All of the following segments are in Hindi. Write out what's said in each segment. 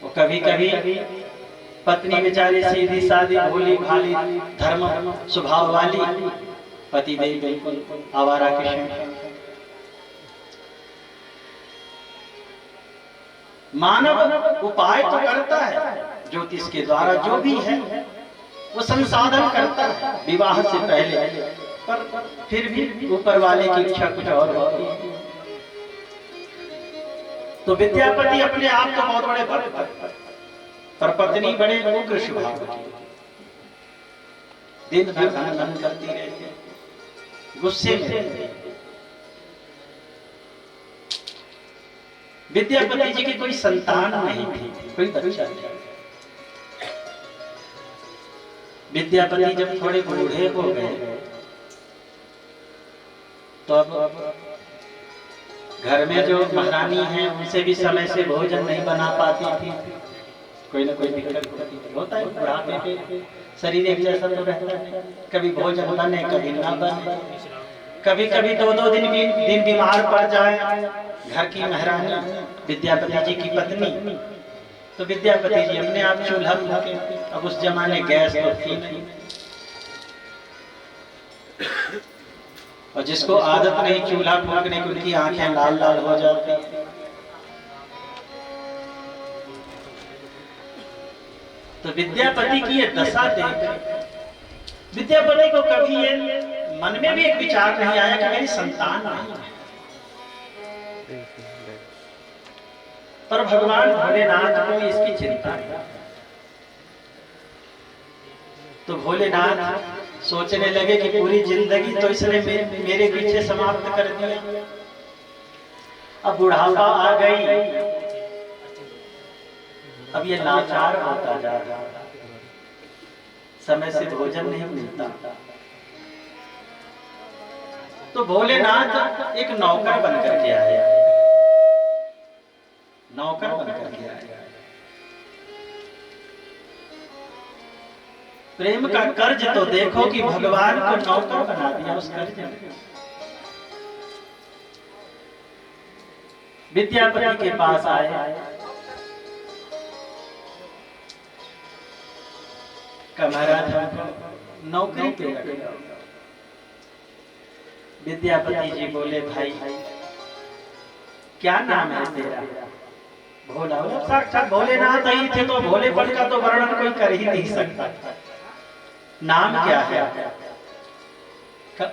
और कभी कभी पत्नी बेचारी सीधी सादी भोली भाली धर्म स्वभाव वाली, पति देव बिल्कुल आवारा किशन। मानव उपाय तो करता है ज्योतिष के द्वारा, जो भी है वो संसाधन करता है विवाह से पहले, पर फिर भी ऊपर वाले की इच्छा कुछ और होती है। तो विद्यापति अपने आप को बहुत बड़े भक्त, पर पत्नी बड़े उग्र स्वभाव की, दिन भर धन करती रहती, गुस्से में। विद्यापति जी की कोई संतान नहीं थी, कोई बच्चा नहीं। विद्यापति जब थोड़े बूढ़े हो गए तो अब घर में जो महारानी है उनसे भी समय से भोजन नहीं बना पाती थी, कोई ना कोई दिक्कत होता है। बुढ़ापे पे शरीर एक जैसा तो रहता है, कभी भोजन बने कभी ना बने, कभी कभी 2-2 दिन बीमार पड़ जाए घर की महारानी विद्यापति जी की पत्नी, तो विद्यापति जी अपने आप चूल्हा फूके। अब उस जमाने गैस तो थी नहीं, और जिसको आदत नहीं चूल्हा फूकने की उनकी आंखें लाल लाल हो जाती। तो विद्यापति की ये दशा देख विद्यापति को कभी ये मन में भी एक विचार नहीं आया कि मेरी संतान नहीं है। पर भगवान भोलेनाथ को इसकी चिंता है। तो भोलेनाथ सोचने लगे कि पूरी जिंदगी तो इसने मेरे पीछे समाप्त कर दिया, अब बुढ़ापा आ गई, अब ये लाचार होता जा रहा, समय से भोजन नहीं मिलता। तो भोलेनाथ एक नौकर बनकर के आया, नौकर बनकर के आया। प्रेम का कर्ज तो देखो कि भगवान को नौकर बना दिया उस कर्ज ने। विद्यापति के पास आए, महाराज हमको नौकरी पे रखो। विद्यापति जी बोले, भाई क्या नाम है तेरा? भोला। साक्षात भोलेनाथ ही थे, तो भोलेपन का तो वर्णन कोई कर ही नहीं सकता। नाम क्या है?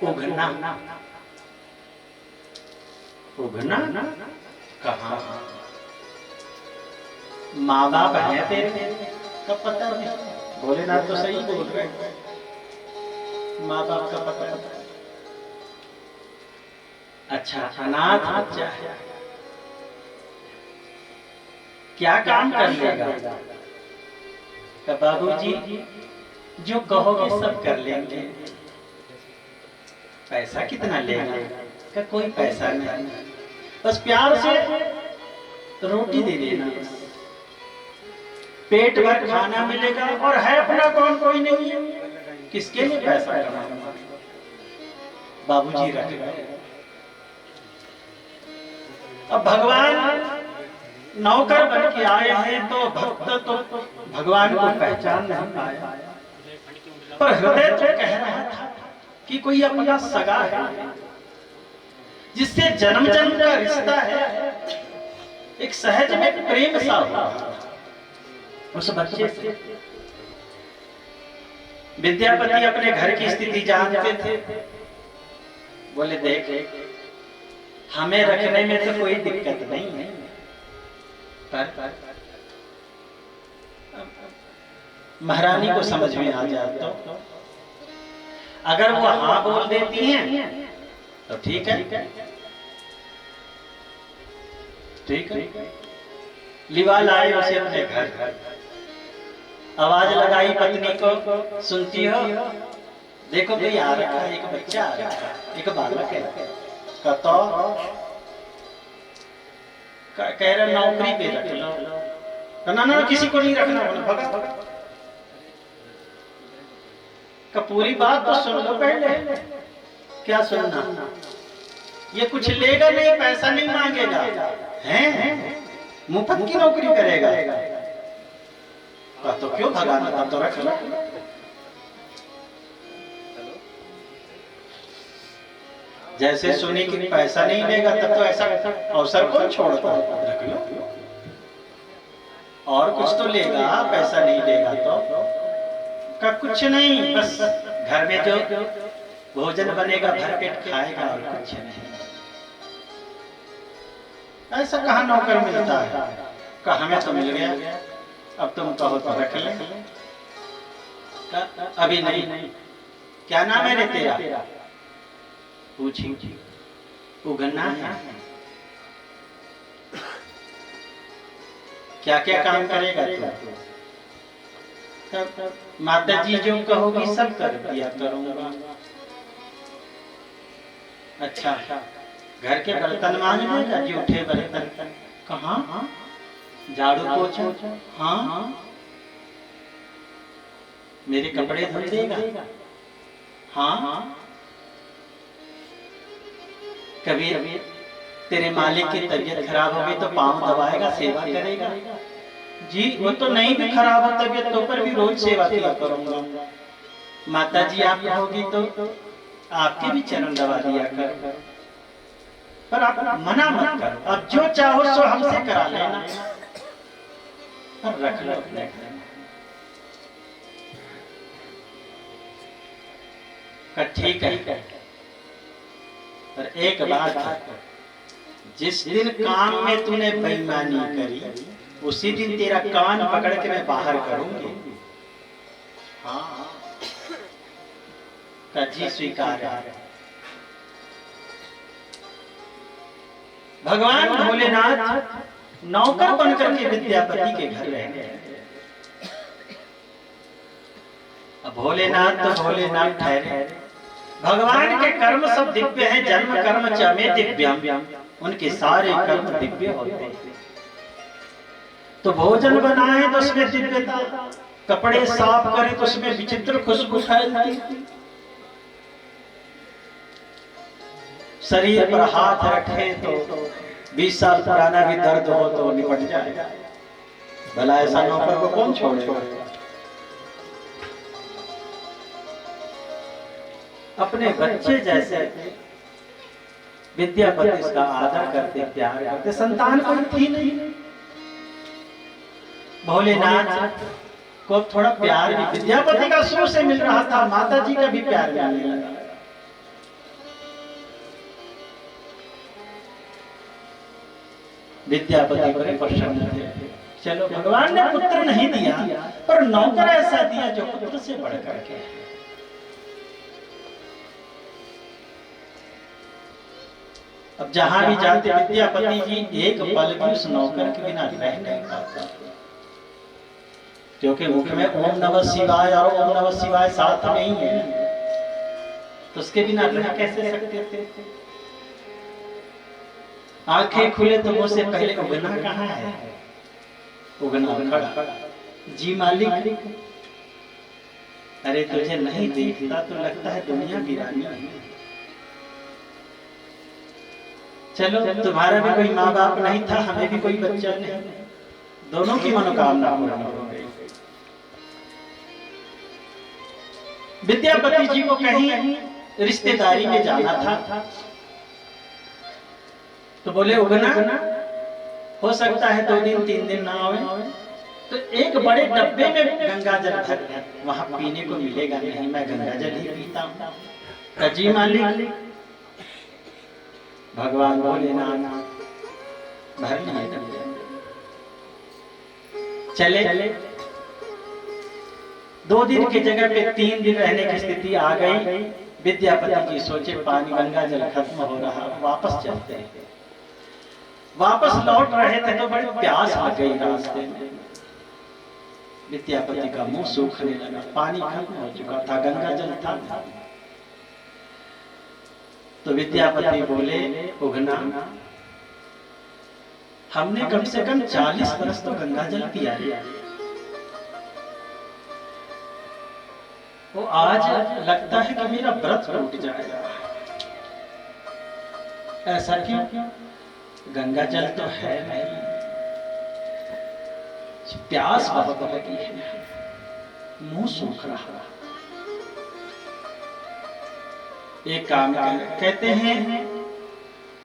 उघना। उघना कहाँ? माँ बाप है तेरे? कब पता नहीं। भोलेनाथ तो सही बोल रहे, माँ बाप का पता है। अच्छा, अनाथ बच्चा है, क्या काम कर लेगा? बाबूजी जो कहोगे सब कर लेंगे। पैसा कितना लेगा? का कोई पैसा नहीं, बस प्यार से रोटी दे देना, पेट भर खाना मिलेगा, और है अपना कौन कोई नहीं है, किसके लिए पैसा कमाना? बाबूजी रख गए। अब भगवान नौकर बन के आए हैं, तो भक्त तो भगवान को पहचान नहीं पाया, पर हृदय तो कह रहा था कि कोई अपना सगा है, जिससे जन्म जन्म का रिश्ता है, एक सहज में प्रेम सा हुआ उस बच्चे से। विद्यापति अपने घर की स्थिति जानते थे, बोले देख हमें रखने में तो कोई दिक्कत नहीं है, पर महारानी को समझ में आ जाए तो अगर वो हाँ बोल देती हैं तो ठीक है, ठीक है। लिवा लाए उसे अपने घर, आवाज लगाई पत्नी को, सुनती हो? देखो कोई आ रखा है, एक बच्चा आ रखा है, एक बालक है। तो कह रहे नौकरी पे रख लो। ना किसी को नहीं रखना, भगा का पूरी बात तो सुन लो पहले। क्या सुनना? ये कुछ लेगा नहीं, पैसा नहीं मांगेगा, हैं मुफ्त की नौकरी करेगा। का तो क्यों भगाना, तब तो रख लो। जैसे सुनी कि पैसा नहीं लेगा, तब तो ऐसा अवसर कौन छोड़ता, रख लो। और कुछ तो लेगा, पैसा नहीं लेगा तो का कुछ नहीं, बस घर में जो भोजन बनेगा भर पेट खाएगा और कुछ नहीं। ऐसा कहाँ नौकर मिलता है, कहा हमें तो मिल गया, अब तुम कहो तो रख ले। अभी नहीं, क्या नाम है रे तेरा, पूछी, उगना है, क्या क्या काम करेगा तू? माता जी जो कहोगी सब कर दिया करूंगा। अच्छा, घर के बर्तन मांज लेगा, जूठे बर्तन कहाँ, झाड़ू पोछा, हाँ, मेरे कपड़े धुल देगा, हाँ, कभी तेरे मालिक की तबीयत खराब होगी तो पांव दबाएगा, सेवा करेगा। जी वो तो नहीं भी खराब हो तबीयत तो पर भी रोज सेवा किया करूंगा। माता जी आप कहोगी तो आपके भी चरण दबा दिया कर, पर आप मना मत कर, अब जो चाहो सो हमसे करा लेना, पर रख लो अपने घर में। ठीक है, पर एक बात है, जिस दिन काम में तूने बेईमानी करी उसी दिन तेरा कान पकड़ के मैं बाहर करूंगी। हाँ, जी स्वीकार है। भगवान भोलेनाथ नौकर बनकर के विद्यापति के घर रह गए। अब भोलेनाथ तो भोलेनाथ ठहरे, भगवान के कर्म सब दिव्य हैं, जन्म कर्म चमे दिव्यम, उनके सारे कर्म दिव्य होते हैं। तो भोजन बनाए तो उसमें दिव्यता, कपड़े साफ करें तो उसमें विचित्र खुशबू फैलती, शरीर पर हाथ रखे तो 20 साल पुराना भी दर्द हो तो निपट जाएगा। भला ऐसा नौकर को कौन छोड़ेगा? अपने बच्चे जैसे विद्यापति इसका आदर करते, प्यार करते। संतान कोई थी नहीं, भोलेनाथ को थोड़ा प्यार भी विद्यापति का शुरू से मिल रहा था, माता जी का भी प्यार मिलने लगा। विद्यापति बड़े प्रसन्न थे। चलो भगवान ने पुत्र नहीं दिया, पर नौकर ऐसा दिया जो पुत्र से बढ़कर के। अब जहां भी जाते विद्यापति जी एक पल भी उस नौकर के बिना रह नहीं पाते, क्योंकि मुख में ओम नमः शिवाय और ओम नमः शिवाय साथ में ही है, तो उसके बिना रह कैसे सकते थे? आंखें खुले तो मुंह से पहले उगना कहाँ है? उगना खड़ा, जी मालिक, अरे तुझे नहीं देखता तो लगता है दुनिया वीरानी है। चलो तुम्हारा भी कोई माँ बाप नहीं था, हमें भी कोई बच्चा नहीं, दोनों की मनोकामना पूर्ण हो गई। विद्यापति जी को कहीं रिश्तेदारी में जाना था, तो बोले उगना हो सकता है 2 दिन 3 दिन ना आवे, तो एक बड़े डब्बे में गंगा जल भर, वहां पीने को मिलेगा नहीं, मैं गंगा जल ही पीता हूँ। जी मालिक, भगवान भोलेनाथ भर नहीं चले, 2 दिन की जगह पे 3 दिन रहने की स्थिति आ गई। विद्यापति जी सोचे पानी गंगा जल खत्म हो रहा, वापस चलते हैं। वापस लौट रहे थे तो बड़ी प्यास लग गई रास्ते में। विद्यापति का मुंह सूखने लगा, पानी खत्म हो चुका था, गंगा जल था। तो विद्यापति बोले उगना, हमने कम से कम 40 बरस तो गंगा जल पिया है, वो आज लगता है कि मेरा व्रत टूट जाएगा। ऐसा क्यों? गंगा जल तो है नहीं, प्यास बहुत लगी है, मुंह सूख रहा। एक काम कहते हैं